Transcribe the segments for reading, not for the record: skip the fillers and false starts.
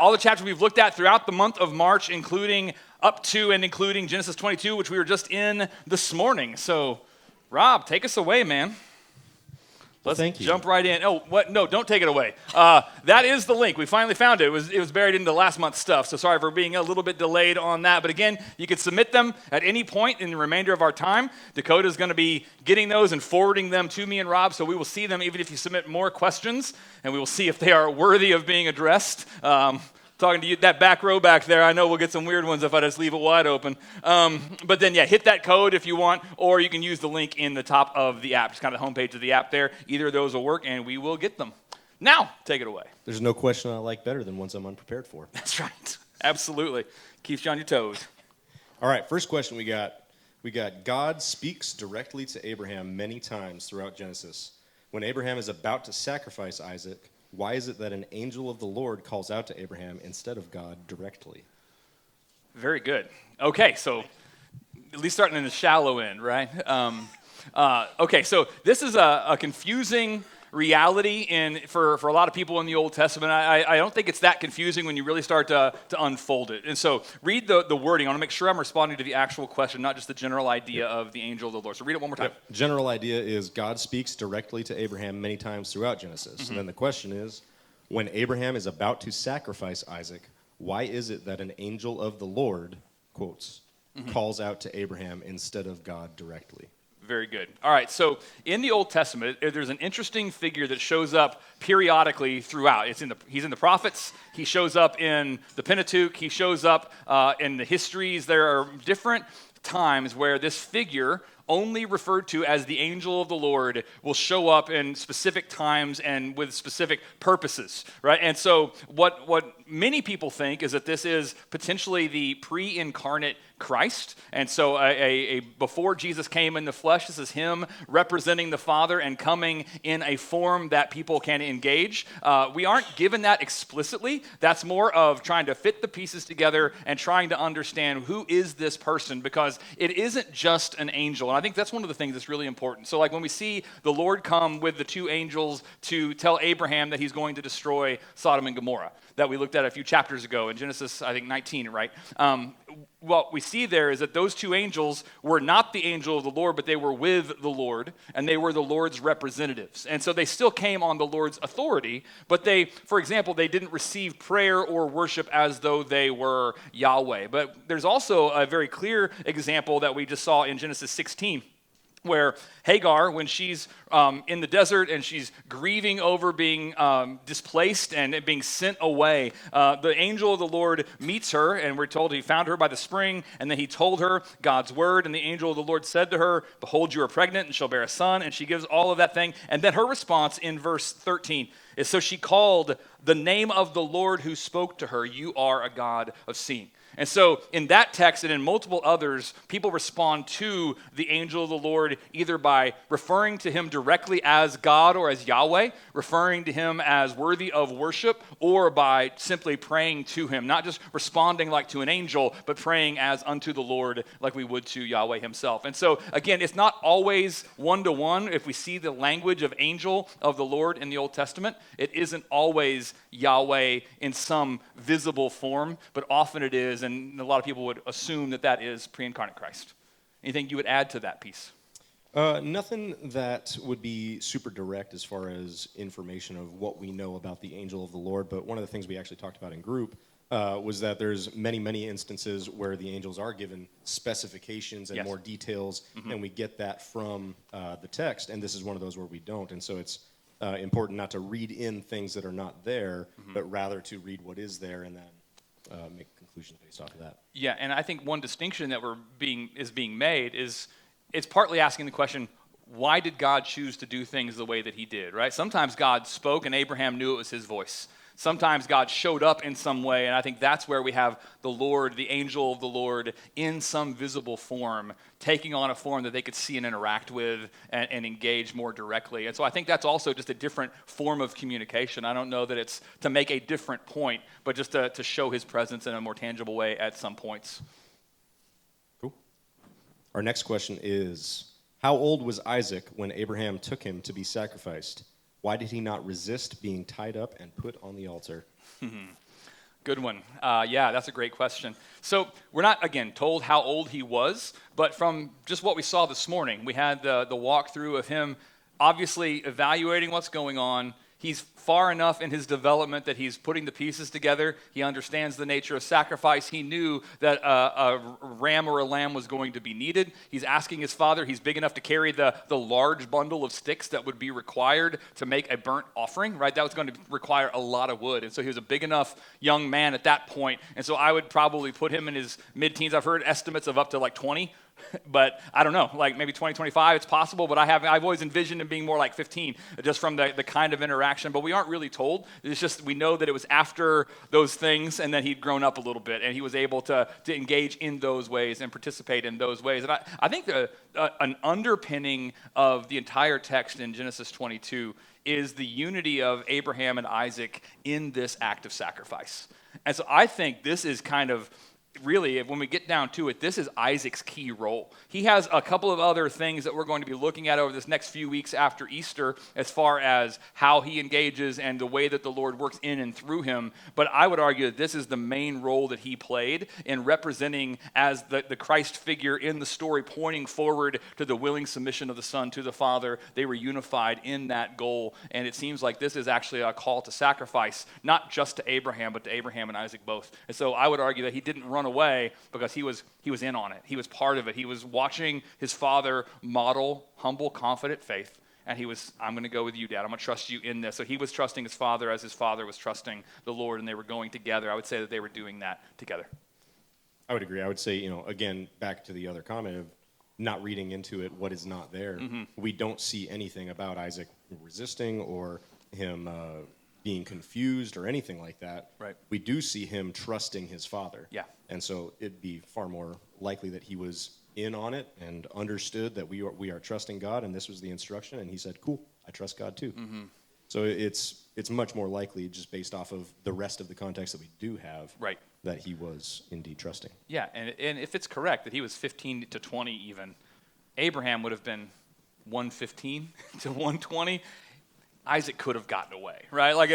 all the chapters we've looked at throughout the month of March, including up to and including Genesis 22, which we were just in this morning. So, Rob, take us away, man. Let's jump right in. Oh, what? No, don't take it away. That is the link. We finally found it. It was buried into last month's stuff, so sorry for being a little bit delayed on that. But again, you can submit them at any point in the remainder of our time. Dakota's going to be getting those and forwarding them to me and Rob, so we will see them even if you submit more questions, and we will see if they are worthy of being addressed. Talking to you, that back row back there, I know we'll get some weird ones if I just leave it wide open. But then, yeah, hit that code if you want, or you can use the link in the top of the app. Just kind of the homepage of the app there. Either of those will work, and we will get them. Now, take it away. There's no question I like better than ones I'm unprepared for. That's right. Absolutely. Keeps you on your toes. All right, first question we got God speaks directly to Abraham many times throughout Genesis. When Abraham is about to sacrifice Isaac, why is it that an angel of the Lord calls out to Abraham instead of God directly? Very good. Okay, so at least starting in the shallow end, right? Okay, so this is a confusing reality for a lot of people in the Old Testament. I don't think it's that confusing when you really start to unfold it. And so read the wording. I want to make sure I'm responding to the actual question, not just the general idea of the angel of the Lord. So read it one more time. Yep. General idea is God speaks directly to Abraham many times throughout Genesis. Mm-hmm. And then the question is, when Abraham is about to sacrifice Isaac, why is it that an angel of the Lord, quotes, calls out to Abraham instead of God directly? Very good. All right, so in the Old Testament, there's an interesting figure that shows up periodically throughout. He's in the prophets. He shows up in the Pentateuch. He shows up in the histories. There are different times where this figure, only referred to as the angel of the Lord, will show up in specific times and with specific purposes, right? And so what many people think is that this is potentially the pre-incarnate Christ. And so before Jesus came in the flesh, this is him representing the Father and coming in a form that people can engage. We aren't given that explicitly. That's more of trying to fit the pieces together and trying to understand who is this person, because it isn't just an angel. And I think that's one of the things that's really important. So like when we see the Lord come with the two angels to tell Abraham that he's going to destroy Sodom and Gomorrah, that we looked at a few chapters ago in Genesis, I think 19, right? What we see there is that those two angels were not the angel of the Lord, but they were with the Lord, and they were the Lord's representatives. And so they still came on the Lord's authority, but for example, they didn't receive prayer or worship as though they were Yahweh. But there's also a very clear example that we just saw in Genesis 16, where Hagar, when she's in the desert and she's grieving over being displaced and being sent away, the angel of the Lord meets her, and we're told he found her by the spring, and then he told her God's word, and the angel of the Lord said to her, "Behold, you are pregnant and shall bear a son," and she gives all of that thing. And then her response in verse 13 is, so she called the name of the Lord who spoke to her, "You are a God of seeing." And so in that text and in multiple others, people respond to the angel of the Lord either by referring to him directly as God or as Yahweh, referring to him as worthy of worship, or by simply praying to him, not just responding like to an angel, but praying as unto the Lord like we would to Yahweh himself. And so again, it's not always one-to-one. If we see the language of angel of the Lord in the Old Testament, it isn't always Yahweh in some visible form, but often it is, and a lot of people would assume that that is pre-incarnate Christ. Anything you would add to that piece? Nothing that would be super direct as far as information of what we know about the angel of the Lord, but one of the things we actually talked about in group was that there's many instances where the angels are given specifications and more details, and we get that from the text, and this is one of those where we don't, and so it's important not to read in things that are not there, but rather to read what is there and then make conclusions based off of that. Yeah, and I think one distinction that is being made is it's partly asking the question, why did God choose to do things the way that he did, right? Sometimes God spoke and Abraham knew it was his voice. Sometimes God showed up in some way, and I think that's where we have the Lord, the angel of the Lord, in some visible form, taking on a form that they could see and interact with and engage more directly. And so I think that's also just a different form of communication. I don't know that it's to make a different point, but just to show his presence in a more tangible way at some points. Cool. Our next question is, how old was Isaac when Abraham took him to be sacrificed? Why did he not resist being tied up and put on the altar? Good one. Yeah, that's a great question. So we're not, again, told how old he was, but from just what we saw this morning, we had the walkthrough of him obviously evaluating what's going on. He's far enough in his development that he's putting the pieces together. He understands the nature of sacrifice. He knew that a ram or a lamb was going to be needed. He's asking his father. He's big enough to carry the large bundle of sticks that would be required to make a burnt offering, right? That was going to require a lot of wood. And so he was a big enough young man at that point. And so I would probably put him in his mid-teens. I've heard estimates of up to like 20. But I don't know, like maybe 20, 25, it's possible, but I've always envisioned him being more like 15, just from the kind of interaction, but we aren't really told. It's just we know that it was after those things and that he'd grown up a little bit, and he was able to engage in those ways and participate in those ways. And I think an underpinning of the entire text in Genesis 22 is the unity of Abraham and Isaac in this act of sacrifice. And so I think this is kind of really, when we get down to it, this is Isaac's key role. He has a couple of other things that we're going to be looking at over this next few weeks after Easter as far as how he engages and the way that the Lord works in and through him. But I would argue that this is the main role that he played in representing as the Christ figure in the story, pointing forward to the willing submission of the Son to the Father. They were unified in that goal. And it seems like this is actually a call to sacrifice, not just to Abraham, but to Abraham and Isaac both. And so I would argue that he didn't run away because he was in on it. He was part of it. He was watching his father model humble, confident faith. And he was, I'm going to go with you, Dad. I'm going to trust you in this. So he was trusting his father as his father was trusting the Lord, and they were going together. I would say that they were doing that together. I would agree. I would say, again, back to the other comment of not reading into it what is not there. Mm-hmm. We don't see anything about Isaac resisting or him being confused or anything like that. Right. We do see him trusting his father. Yeah. And so it'd be far more likely that he was in on it and understood that we are trusting God, and this was the instruction, and he said, cool, I trust God too. Mm-hmm. So it's much more likely, just based off of the rest of the context that we do have, right, that he was indeed trusting. Yeah, and if it's correct that he was 15 to 20 even, Abraham would have been 115 to 120. Isaac could have gotten away, right? Like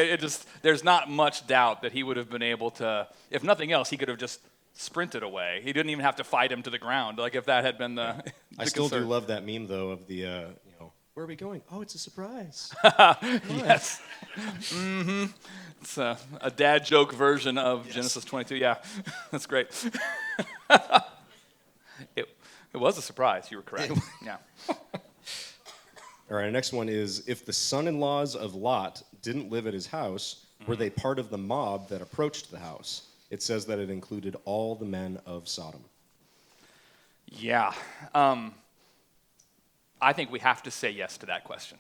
there's not much doubt that he would have been able to, if nothing else, he could have just sprinted away. He didn't even have to fight him to the ground, like if that had been the I still do love that meme, though, of the, where are we going? Oh, it's a surprise. Yes. Mm-hmm. It's a dad joke version of yes. Genesis 22. Yeah, that's great. It was a surprise. You were correct. Yeah. All right, our next one is, if the son-in-laws of Lot didn't live at his house, were they part of the mob that approached the house? It says that it included all the men of Sodom. Yeah. I think we have to say yes to that question.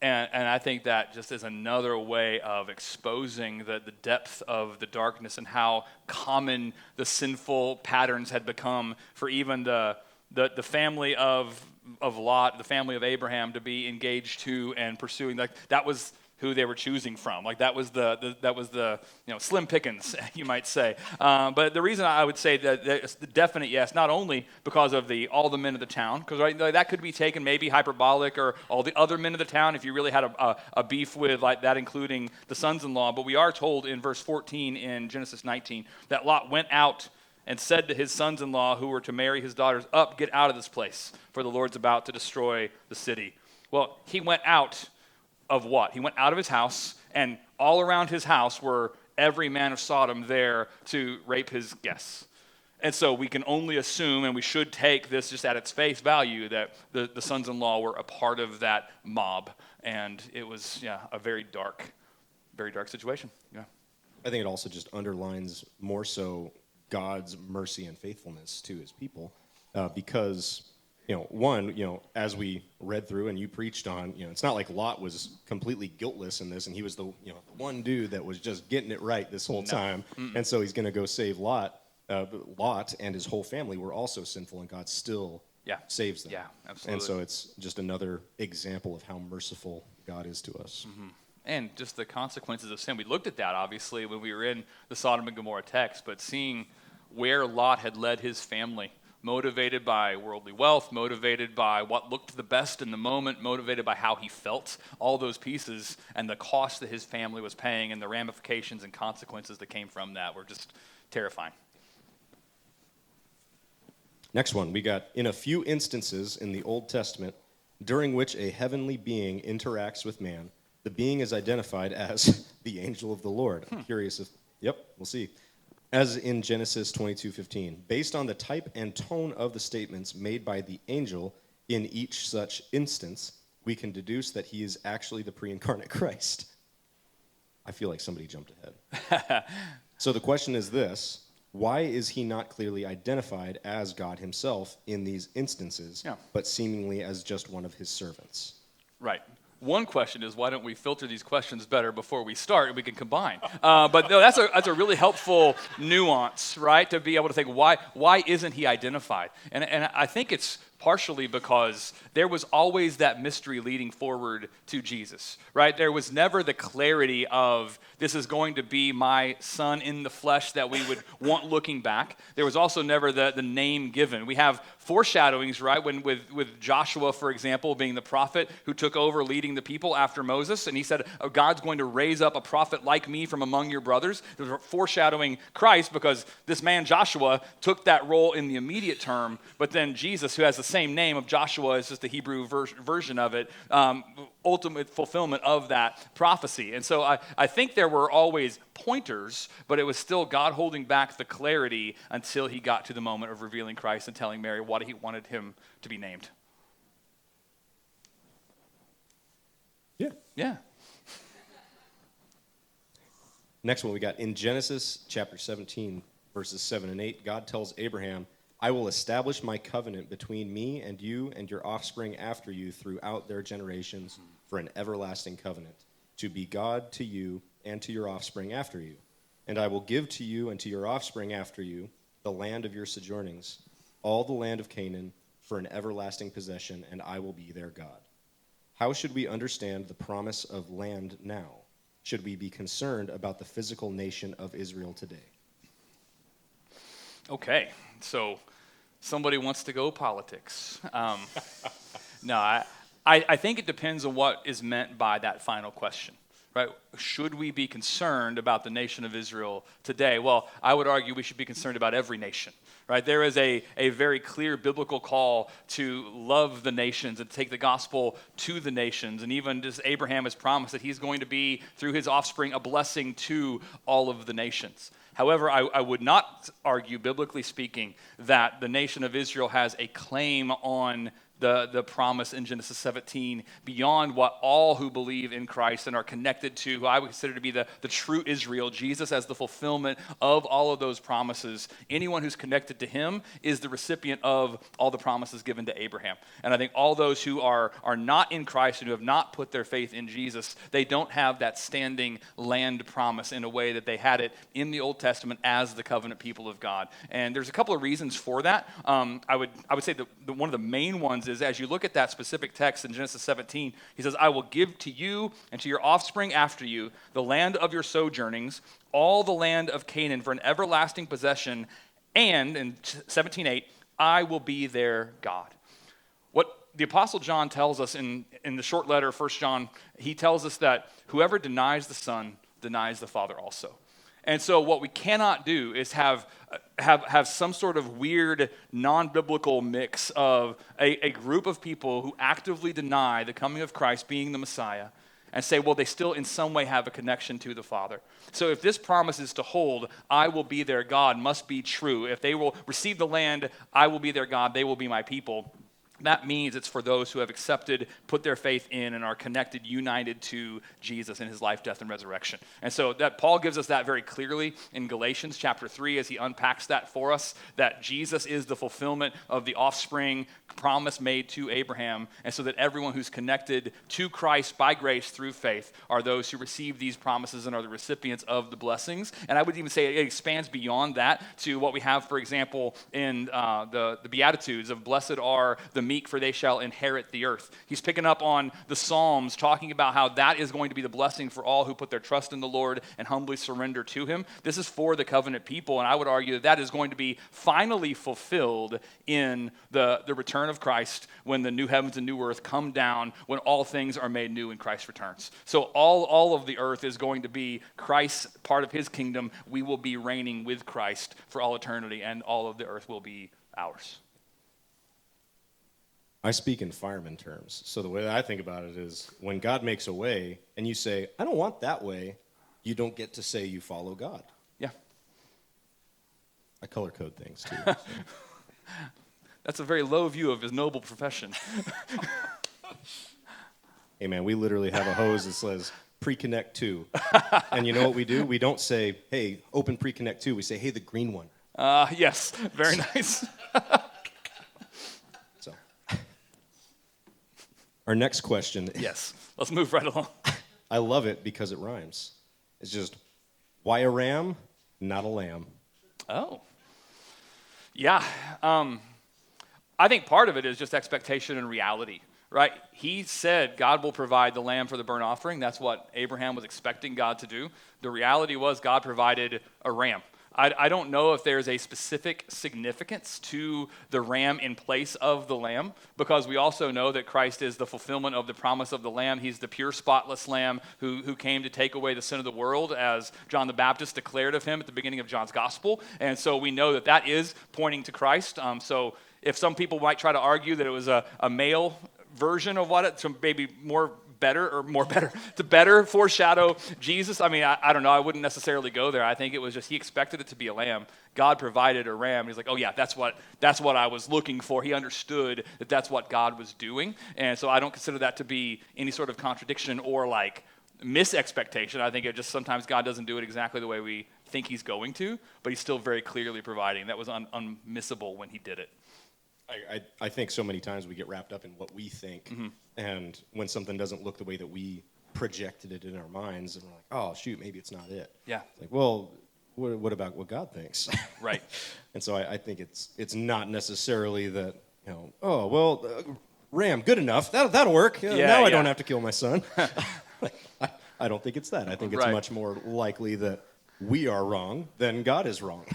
And I think that just is another way of exposing the depth of the darkness and how common the sinful patterns had become for even the family of Lot, the family of Abraham, to be engaged to and pursuing. Like that was who they were choosing from. Like that was the slim pickings, you might say. But the reason I would say that it's the definite yes, not only because of all the men of the town, because right, that could be taken maybe hyperbolic, or all the other men of the town if you really had a beef with like that, including the sons-in-law. But we are told in verse 14 in Genesis 19 that Lot went out and said to his sons-in-law who were to marry his daughters, "Up, get out of this place, for the Lord's about to destroy the city." Well, he went out of what? He went out of his house, and all around his house were every man of Sodom there to rape his guests. And so we can only assume, and we should take this just at its face value, that the sons-in-law were a part of that mob, and it was a very dark situation. Yeah, I think it also just underlines more so God's mercy and faithfulness to his people, because, as we read through and you preached on, it's not like Lot was completely guiltless in this, and he was the one dude that was just getting it right this whole time. Mm-mm. And so he's going to go save Lot. Lot and his whole family were also sinful, and God still saves them. Yeah, absolutely. And so it's just another example of how merciful God is to us. Mm-hmm. And just the consequences of sin. We looked at that, obviously, when we were in the Sodom and Gomorrah text, but seeing where Lot had led his family, motivated by worldly wealth, motivated by what looked the best in the moment, motivated by how he felt, all those pieces, and the cost that his family was paying and the ramifications and consequences that came from that were just terrifying. Next one, we got, in a few instances in the Old Testament, during which a heavenly being interacts with man, the being is identified as the angel of the Lord. I'm curious if, we'll see. As in Genesis 22:15, based on the type and tone of the statements made by the angel in each such instance, we can deduce that he is actually the pre-incarnate Christ. I feel like somebody jumped ahead. So the question is this: why is he not clearly identified as God himself in these instances, but seemingly as just one of his servants? Right. One question is, why don't we filter these questions better before we start and we can combine? But no, that's a really helpful nuance, right? To be able to think, why isn't he identified? And I think it's partially because there was always that mystery leading forward to Jesus, right? There was never the clarity of, this is going to be my son in the flesh that we would want looking back. There was also never the name given. We have foreshadowings, right? When with Joshua, for example, being the prophet who took over leading the people after Moses, and he said, oh, God's going to raise up a prophet like me from among your brothers. There was foreshadowing Christ because this man Joshua took that role in the immediate term, but then Jesus, who has the same name of Joshua, is just the Hebrew version of it, ultimate fulfillment of that prophecy. And so I think there were always pointers, but it was still God holding back the clarity until he got to the moment of revealing Christ and telling Mary what he wanted him to be named. Yeah. Next one we got in Genesis chapter 17, verses 7 and 8, God tells Abraham, I will establish my covenant between me and you and your offspring after you throughout their generations for an everlasting covenant, to be God to you and to your offspring after you. And I will give to you and to your offspring after you the land of your sojournings, all the land of Canaan, for an everlasting possession, and I will be their God. How should we understand the promise of land now? Should we be concerned about the physical nation of Israel today? Okay, so somebody wants to go politics. No, I think it depends on what is meant by that final question, right? Should we be concerned about the nation of Israel today? Well, I would argue we should be concerned about every nation, right? There is a very clear biblical call to love the nations and take the gospel to the nations. And even as Abraham has promised that he's going to be, through his offspring, a blessing to all of the nations. However, I would not argue, biblically speaking, that the nation of Israel has a claim on the promise in Genesis 17 beyond what all who believe in Christ and are connected to, who I would consider to be the true Israel, Jesus as the fulfillment of all of those promises. Anyone who's connected to him is the recipient of all the promises given to Abraham. And I think all those who are not in Christ and who have not put their faith in Jesus, they don't have that standing land promise in a way that they had it in the Old Testament as the covenant people of God. And there's a couple of reasons for that. I would say that one of the main ones is, as you look at that specific text in Genesis 17, he says, I will give to you and to your offspring after you the land of your sojournings, all the land of Canaan for an everlasting possession, and in 17:8, I will be their God. What the Apostle John tells us in the short letter, 1 John, he tells us that whoever denies the Son denies the Father also. And so what we cannot do is have some sort of weird, non-biblical mix of a group of people who actively deny the coming of Christ being the Messiah and say, well, they still in some way have a connection to the Father. So if this promise is to hold, I will be their God, must be true. If they will receive the land, I will be their God, they will be my people. That means it's for those who have accepted, put their faith in, and are connected, united to Jesus in his life, death, and resurrection. And so that Paul gives us that very clearly in Galatians chapter 3 as he unpacks that for us, that Jesus is the fulfillment of the offspring promise made to Abraham, and so that everyone who's connected to Christ by grace through faith are those who receive these promises and are the recipients of the blessings. And I would even say it expands beyond that to what we have, for example, in the Beatitudes of blessed are the meek, for they shall inherit the earth. He's picking up on the Psalms, talking about how that is going to be the blessing for all who put their trust in the Lord and humbly surrender to him. This is for the covenant people, and I would argue that that is going to be finally fulfilled in the return of Christ, when the new heavens and new earth come down, when all things are made new and Christ returns. So all of the earth is going to be Christ's part of his kingdom. We will be reigning with Christ for all eternity, and all of the earth will be ours. I speak in fireman terms. So the way that I think about it is, when God makes a way and you say, I don't want that way, you don't get to say you follow God. Yeah. I color code things too. So. That's a very low view of his noble profession. Hey man, we literally have a hose that says pre-connect 2. And you know what we do? We don't say, hey, open pre-connect 2. We say, hey, the green one. Yes, very nice. So, our next question. Yes, let's move right along. I love it because it rhymes. It's just, why a ram, not a lamb? Oh. Yeah. I think part of it is just expectation and reality, right? He said God will provide the lamb for the burnt offering. That's what Abraham was expecting God to do. The reality was God provided a ram. I don't know if there's a specific significance to the ram in place of the lamb, because we also know that Christ is the fulfillment of the promise of the lamb. He's the pure, spotless lamb who came to take away the sin of the world, as John the Baptist declared of him at the beginning of John's gospel. And so we know that that is pointing to Christ. So if some people might try to argue that it was a male version of what it's maybe more better to better foreshadow Jesus. I mean, I don't know. I wouldn't necessarily go there. I think it was just he expected it to be a lamb. God provided a ram. He's like, oh yeah, that's what I was looking for. He understood that that's what God was doing. And so I don't consider that to be any sort of contradiction or like misexpectation. I think it just sometimes God doesn't do it exactly the way we think he's going to, but he's still very clearly providing. That was unmissable when he did it. I think so many times we get wrapped up in what we think, Mm-hmm. and when something doesn't look the way that we projected it in our minds, and we're like, oh, shoot, maybe it's not it. Yeah. Like, well, what about what God thinks? Right. And so I think it's not necessarily that, oh, well, ram, good enough. That'll work. Now I don't have to kill my son. I don't think it's that. I think it's Right. much more likely that we are wrong than God is wrong.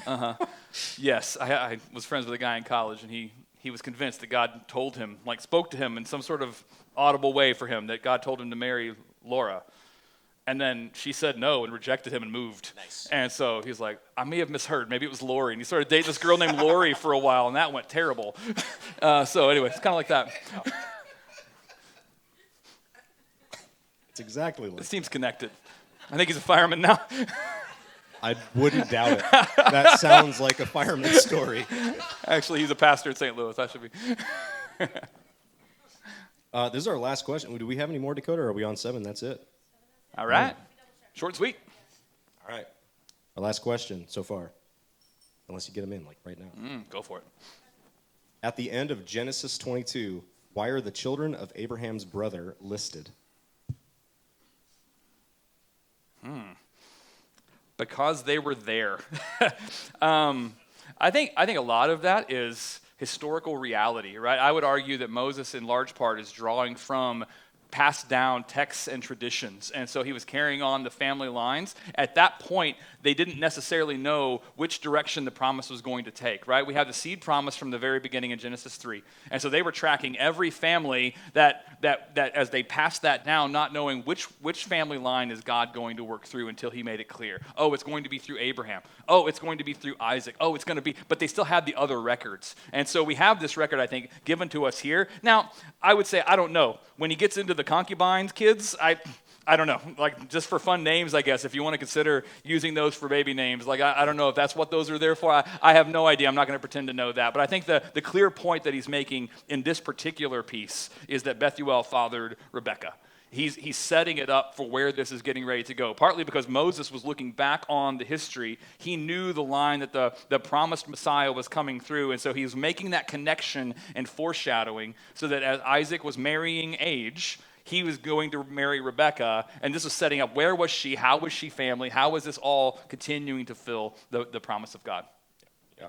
Yes, I was friends with a guy in college, and he was convinced that God told him, like spoke to him in some sort of audible way for him, that God told him to marry Laura. And then she said no and rejected him and moved. Nice. And so he's like, I may have misheard. Maybe it was Lori. And he started dating this girl named Lori for a while, and that went terrible. So anyway, it's kind of like that. It's exactly It like seems connected. I think he's a fireman now. I wouldn't doubt it. That sounds like a fireman story. Actually, he's a pastor in St. Louis. That should be. This is our last question. Do we have any more, Dakota, or are we on 7? That's it. All right. Short and sweet. All right. Our last question so far. Unless you get them in, like right now. Go for it. At the end of Genesis 22, why are the children of Abraham's brother listed? Because they were there. I think a lot of that is historical reality, right? I would argue that Moses, in large part, is drawing from passed down texts and traditions. And so he was carrying on the family lines. At that point, they didn't necessarily know which direction the promise was going to take, right? We have the seed promise from the very beginning in Genesis 3. And so they were tracking every family that as they passed that down, not knowing which family line is God going to work through until he made it clear. Oh, it's going to be through Abraham. Oh, it's going to be through Isaac. Oh, it's going to be, but they still had the other records. And so we have this record, I think, given to us here. Now, I would say, I don't know. When he gets into the concubines, kids, I don't know, like just for fun names, I guess, if you want to consider using those for baby names. Like, I don't know if that's what those are there for. I have no idea. I'm not going to pretend to know that. But I think the clear point that he's making in this particular piece is that Bethuel fathered Rebekah. He's setting it up for where this is getting ready to go, partly because Moses was looking back on the history. He knew the line that the promised Messiah was coming through, and so he was making that connection and foreshadowing so that as Isaac was marrying age, he was going to marry Rebekah, and this was setting up where was she, how was she family, how was this all continuing to fill the promise of God.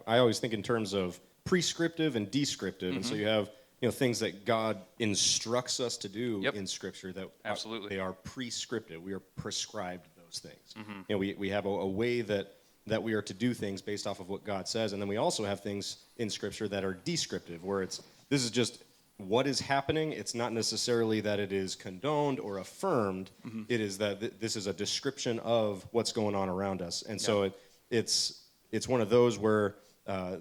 I always think in terms of prescriptive and descriptive, and so you have things that God instructs us to do Yep. in Scripture that Absolutely. they are prescriptive. We are prescribed those things. We have a way that we are to do things based off of what God says, and then we also have things in Scripture that are descriptive, where this is just what is happening. It's not necessarily that it is condoned or affirmed. It is that this is a description of what's going on around us, and so it's one of those where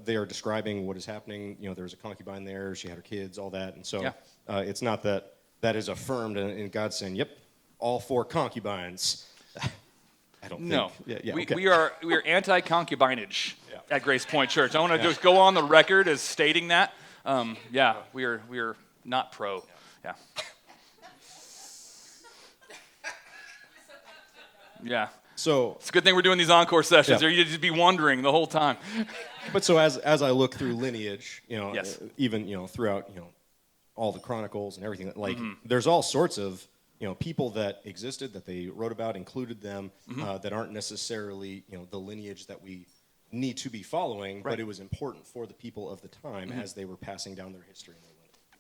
they are describing what is happening. There's a concubine there, she had her kids, all that, and so it's not that is affirmed, and God's saying, "Yep, all 4 concubines." I don't No. think. Yeah, we, okay. we are anti-concubinage at Grace Point Church. I want to just go on the record as stating that. We are not pro. Yeah. Yeah. So It's a good thing we're doing these encore sessions, Yeah. or you'd just be wondering the whole time. But so as I look through lineage, Yes. even throughout all the chronicles and everything, like there's all sorts of people that existed that they wrote about, included them, that aren't necessarily the lineage that we need to be following, but it was important for the people of the time as they were passing down their history and their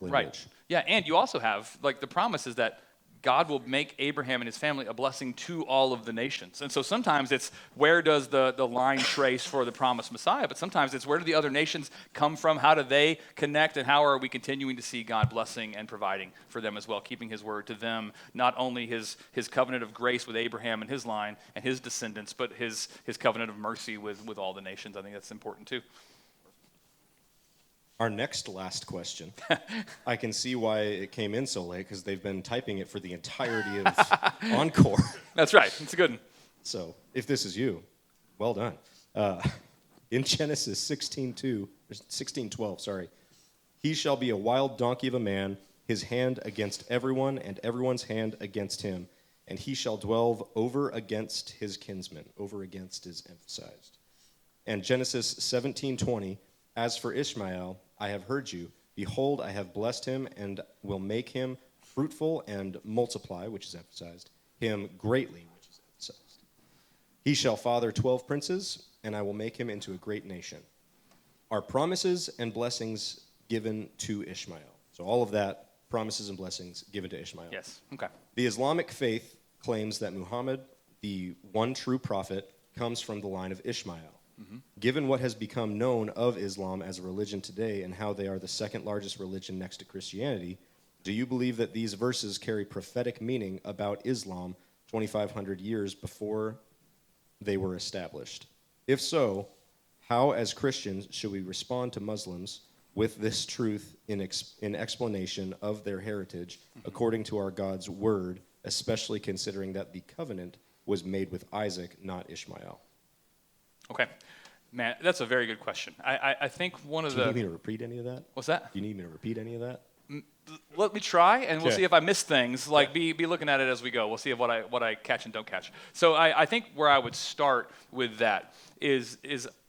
lineage. Right. Yeah, and you also have, the promise is that God will make Abraham and his family a blessing to all of the nations. And so sometimes it's where does the line trace for the promised Messiah, but sometimes it's where do the other nations come from, how do they connect, and how are we continuing to see God blessing and providing for them as well, keeping his word to them, not only his covenant of grace with Abraham and his line and his descendants, but his covenant of mercy with all the nations. I think that's important too. Our next last question, I can see why it came in so late, because they've been typing it for the entirety of Encore. That's right. It's a good one. So if this is you, well done. In Genesis 16:12, he shall be a wild donkey of a man, his hand against everyone, and everyone's hand against him, and he shall dwell over against his kinsmen. Over against is emphasized. And Genesis 17:20, as for Ishmael, I have heard you. Behold, I have blessed him, and will make him fruitful and multiply, which is emphasized, him greatly, which is emphasized. He shall father 12 princes, and I will make him into a great nation. Are promises and blessings given to Ishmael? So all of that, promises and blessings given to Ishmael. Yes. Okay. The Islamic faith claims that Muhammad, the one true prophet, comes from the line of Ishmael. Given what has become known of Islam as a religion today and how they are the second largest religion next to Christianity, do you believe that these verses carry prophetic meaning about Islam 2,500 years before they were established? If so, how as Christians should we respond to Muslims with this truth in explanation of their heritage according to our God's word, especially considering that the covenant was made with Isaac, not Ishmael? Okay. Man, that's a very good question. I think one of Do you need me to repeat any of that? What's that? Do you need me to repeat any of that? Let me try, and we'll Okay. see if I miss things. Be looking at it as we go. We'll see what I catch and don't catch. So I think where I would start with that is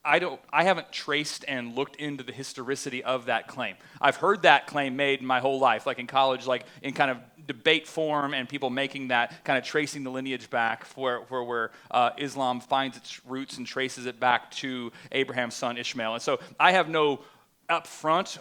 I haven't traced and looked into the historicity of that claim. I've heard that claim made my whole life, like in college, like in kind of debate form, and people making that kind of tracing the lineage back for where Islam finds its roots and traces it back to Abraham's son Ishmael. And so I have no upfront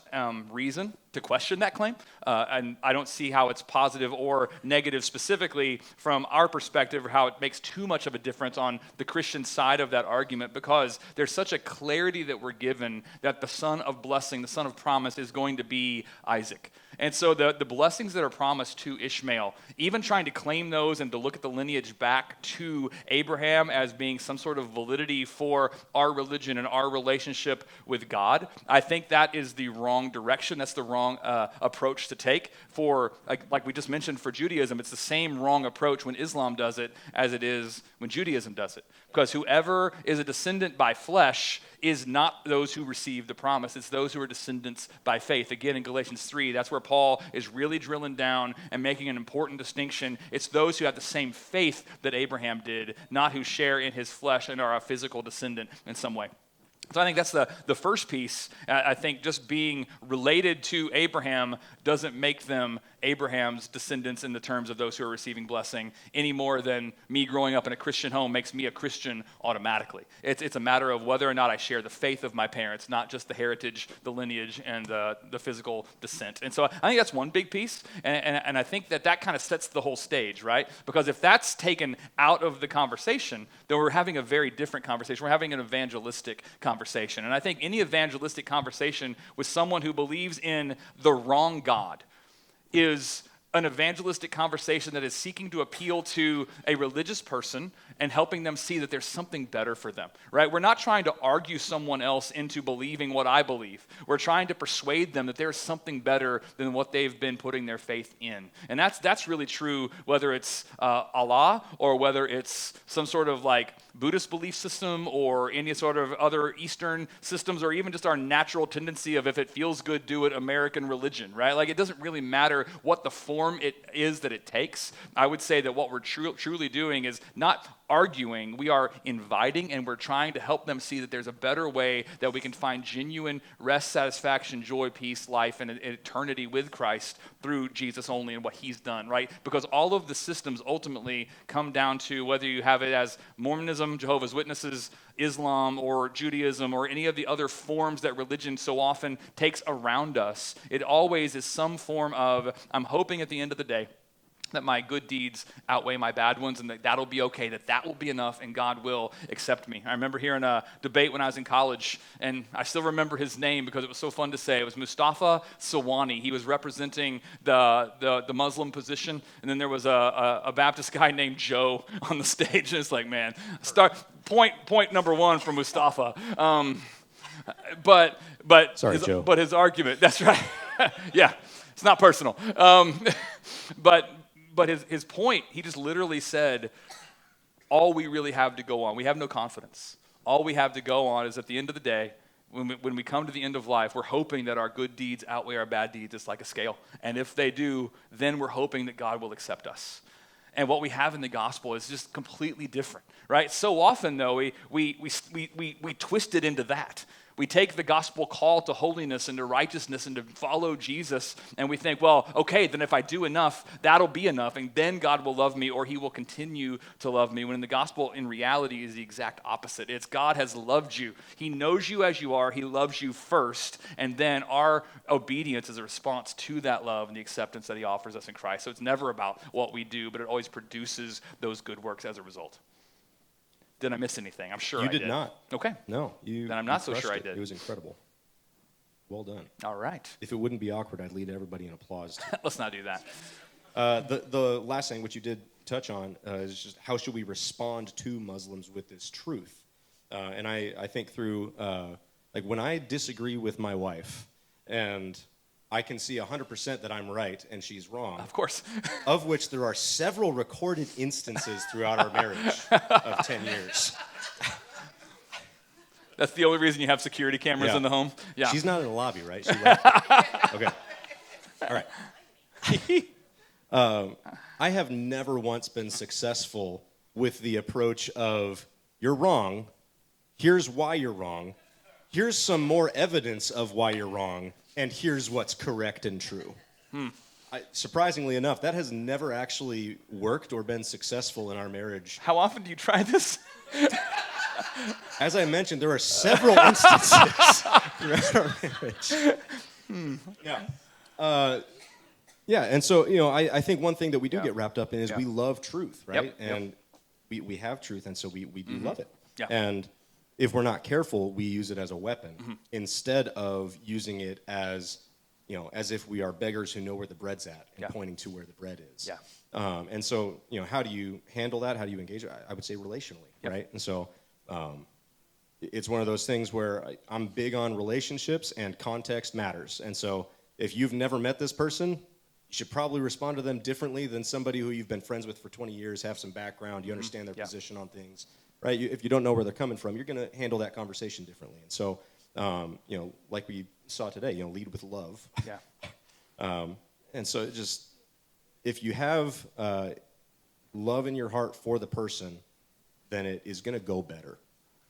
reason to question that claim, and I don't see how it's positive or negative specifically from our perspective, or how it makes too much of a difference on the Christian side of that argument, because there's such a clarity that we're given that the son of blessing, the son of promise, is going to be Isaac. And so the blessings that are promised to Ishmael, even trying to claim those and to look at the lineage back to Abraham as being some sort of validity for our religion and our relationship with God, I think that is the wrong direction. That's the wrong approach to take. For, like we just mentioned, for Judaism, it's the same wrong approach when Islam does it as it is when Judaism does it. Because whoever is a descendant by flesh is not those who receive the promise. It's those who are descendants by faith. Again, in Galatians 3, that's where Paul is really drilling down and making an important distinction. It's those who have the same faith that Abraham did, not who share in his flesh and are a physical descendant in some way. So I think that's the first piece. I think just being related to Abraham doesn't make them Abraham's descendants in the terms of those who are receiving blessing any more than me growing up in a Christian home makes me a Christian automatically. It's a matter of whether or not I share the faith of my parents, not just the heritage, the lineage, and the physical descent. And so I think that's one big piece, and I think that kind of sets the whole stage, right? Because if that's taken out of the conversation, then we're having a very different conversation. We're having an evangelistic conversation. And I think any evangelistic conversation with someone who believes in the wrong God is an evangelistic conversation that is seeking to appeal to a religious person and helping them see that there's something better for them, right? We're not trying to argue someone else into believing what I believe. We're trying to persuade them that there's something better than what they've been putting their faith in. And that's really true whether it's Allah or whether it's some sort of like Buddhist belief system or any sort of other Eastern systems, or even just our natural tendency of if it feels good, do it, American religion, right? Like it doesn't really matter what the form it is that it takes. I would say that what we're truly doing is not arguing, we are inviting, and we're trying to help them see that there's a better way that we can find genuine rest, satisfaction, joy, peace, life, and eternity with Christ through Jesus only and what he's done, right? Because all of the systems ultimately come down to whether you have it as Mormonism, Jehovah's Witnesses, Islam, or Judaism, or any of the other forms that religion so often takes around us. It always is some form of, I'm hoping at the end of the day that my good deeds outweigh my bad ones, and that'll be okay, that will be enough, and God will accept me. I remember hearing a debate when I was in college, and I still remember his name because it was so fun to say. It was Mustafa Sawani. He was representing the Muslim position, and then there was a Baptist guy named Joe on the stage, and it's like, man, point number one for Mustafa. But Sorry, Joe. But his argument, that's right. Yeah, it's not personal. But his point, he just literally said, all we really have to go on, we have no confidence. All we have to go on is at the end of the day, when we come to the end of life, we're hoping that our good deeds outweigh our bad deeds. It's like a scale. And if they do, then we're hoping that God will accept us. And what we have in the gospel is just completely different, right? So often, though, we twist it into that. We take the gospel call to holiness and to righteousness and to follow Jesus, and we think, well, okay, then if I do enough, that'll be enough, and then God will love me or he will continue to love me, when in the gospel, in reality, is the exact opposite. It's God has loved you. He knows you as you are. He loves you first, and then our obedience is a response to that love and the acceptance that he offers us in Christ. So it's never about what we do, but it always produces those good works as a result. Did I miss anything? I'm sure I did. You did not. Okay. No. Then I'm not so sure I did. It was incredible. Well done. All right. If it wouldn't be awkward, I'd lead everybody in applause. Let's not do that. The last thing, which you did touch on, is just how should we respond to Muslims with this truth? And I think through, like when I disagree with my wife, and I can see 100% that I'm right and she's wrong. Of course. Of which there are several recorded instances throughout our marriage of 10 years. That's the only reason you have security cameras in the home? Yeah. She's not in the lobby, right? She left. Okay. All right. I have never once been successful with the approach of, you're wrong, here's why you're wrong, here's some more evidence of why you're wrong, and here's what's correct and true. Surprisingly enough, that has never actually worked or been successful in our marriage. How often do you try this? As I mentioned, there are several instances throughout our marriage. Yeah, and so, I think one thing that we do get wrapped up in is we love truth, right? Yep. And we have truth, and so we do love it. Yeah. And if we're not careful, we use it as a weapon instead of using it as, as if we are beggars who know where the bread's at and pointing to where the bread is. Yeah. And so, how do you handle that? How do you engage it? I would say relationally, right? And so it's one of those things where I'm big on relationships and context matters. And so if you've never met this person, you should probably respond to them differently than somebody who you've been friends with for 20 years, have some background, you understand their position on things. Right, if you don't know where they're coming from, you're going to handle that conversation differently. And so, like we saw today, lead with love. Yeah. And so, if you have love in your heart for the person, then it is going to go better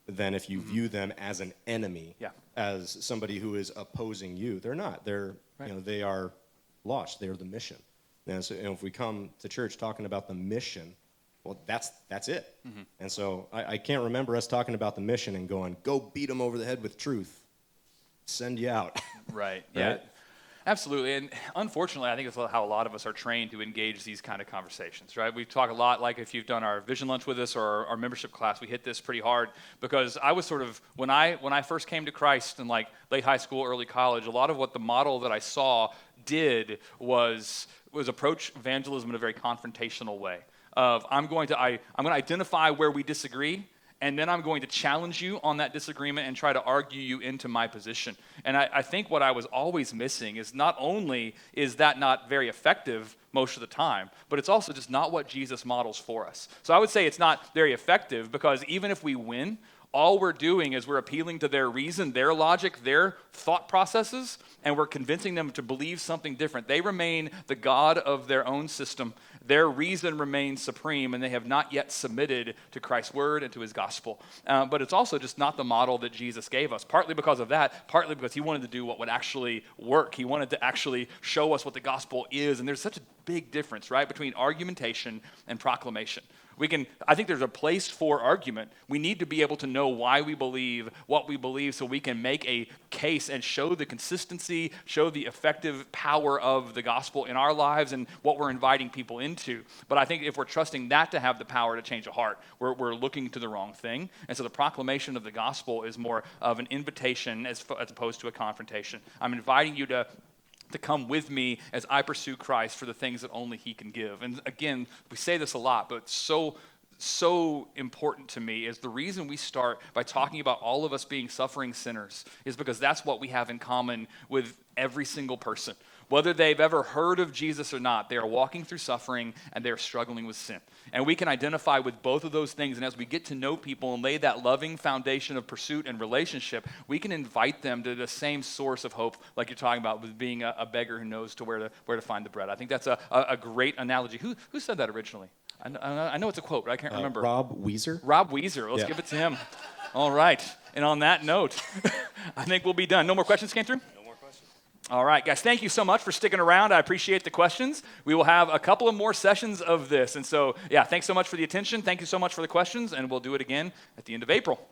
than if you view them as an enemy, as somebody who is opposing you. They're not. They're, they are lost. They're the mission. And so, if we come to church talking about the mission, well, that's it. Mm-hmm. And so I can't remember us talking about the mission and going, go beat them over the head with truth. Send you out. Right. Yeah. Right? Absolutely. And unfortunately, I think that's how a lot of us are trained to engage these kind of conversations, right? We talk a lot, like if you've done our vision lunch with us or our membership class, we hit this pretty hard because I was sort of, when I first came to Christ in like late high school, early college, a lot of what the model that I saw did was approach evangelism in a very confrontational way of I'm going to identify where we disagree, and then I'm going to challenge you on that disagreement and try to argue you into my position. And I think what I was always missing is not only is that not very effective most of the time, but it's also just not what Jesus models for us. So I would say it's not very effective because even if we win, all we're doing is we're appealing to their reason, their logic, their thought processes, and we're convincing them to believe something different. They remain the God of their own system. Their reason remains supreme, and they have not yet submitted to Christ's word and to his gospel. But it's also just not the model that Jesus gave us, partly because of that, partly because he wanted to do what would actually work. He wanted to actually show us what the gospel is, and there's such a big difference, right, between argumentation and proclamation. I think there's a place for argument. We need to be able to know why we believe what we believe so we can make a case and show the consistency, show the effective power of the gospel in our lives and what we're inviting people into. But I think if we're trusting that to have the power to change a heart, we're looking to the wrong thing. And so the proclamation of the gospel is more of an invitation as opposed to a confrontation. I'm inviting you to come with me as I pursue Christ for the things that only he can give. And again, we say this a lot, but so important to me is the reason we start by talking about all of us being suffering sinners is because that's what we have in common with every single person. Whether they've ever heard of Jesus or not, they are walking through suffering and they are struggling with sin. And we can identify with both of those things. And as we get to know people and lay that loving foundation of pursuit and relationship, we can invite them to the same source of hope, like you're talking about, with being a beggar who knows where to find the bread. I think that's a great analogy. Who said that originally? I know it's a quote, but I can't remember. Rob Weezer. Rob Weezer. Let's give it to him. All right. And on that note, I think we'll be done. No more questions came through? All right, guys, thank you so much for sticking around. I appreciate the questions. We will have a couple of more sessions of this. And so, thanks so much for the attention. Thank you so much for the questions, and we'll do it again at the end of April.